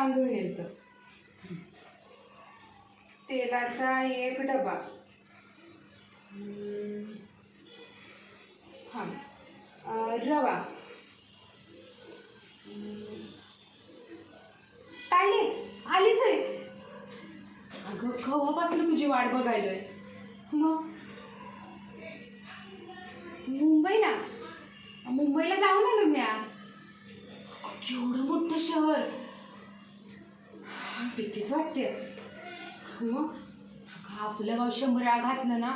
तांदूळ नेलतं. तेलाचा 1 डबा. रवा. तायडे आलीच आहे. अगं केव्हापासून तुझी वाट बघायलोय. मग मुंबईला जाऊन आलो मी. केवढं मोठं शहर, भीतीच वाटते. मग आपलं गाव 100 वेळा घातलं ना,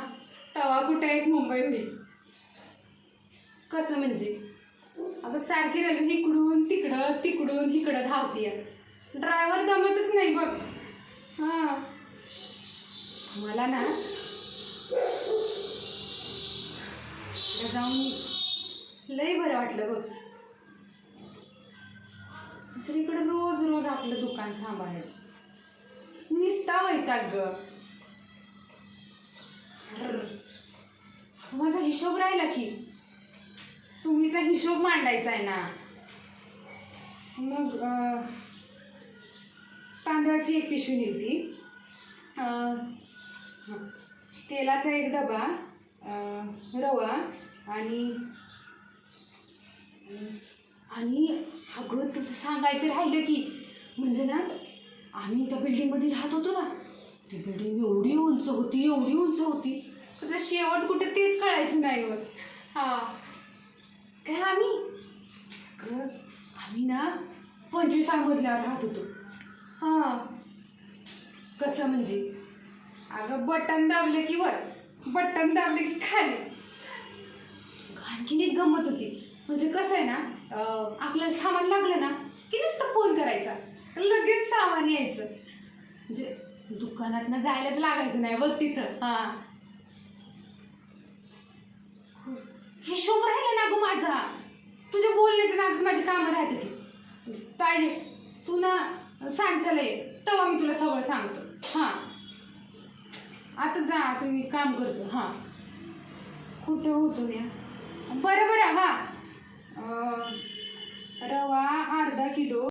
तवा कुठे एक मुंबई होईल. कसं म्हणजे? अगं सारखी रेल्वे इकडून तिकडं तिकडून इकडं धावतीये. ड्रायव्हर दमतच नाही बघ. हां, मला ना जाऊन लय बरं वाटलं बघ. तर इकडं रोज रोज आपलं दुकान सांभाळायचं निस्ता वैताग ग. माझा हिशोब राहिला की, सुमीचा हिशोब मांडायचा आहे ना. मग तांदळाची 1 पिशवी नेलती. तेलाचा 1 डबा, रवा आणि अगं तुला सांगायचं राहिलं की, म्हणजे ना आम्ही त्या बिल्डिंगमध्ये राहत होतो ना, ती बिल्डिंग एवढी उंच होती त्याचा शेवट कुठे तेच कळायचं नाही. मग काय आम्ही ना 25व्या मजल्यावर राहत होतो. कसं म्हणजे? अगं बटन दाबले की वर, बटन दाबले की खाली. आणखीन एक गंमत होती. म्हणजे कसं आहे ना, आपल्याला सामान लागलं ना की नुसतं फोन करायचा, लगेच सामान यायचं. म्हणजे दुकानात जायलाच लागायचं नाही बघ तिथं. हिशोब राहिला ना गं माझा. तुझ्या बोलण्याच्या नादात माझी कामं राहते ती. तायडे तू ना सांच्याला ये, तेव्हा मी तुला सगळं सांगतो. आता जा, आता मी काम करतो. कुठं होतो मी? बरं. रवा अर्धा किलो.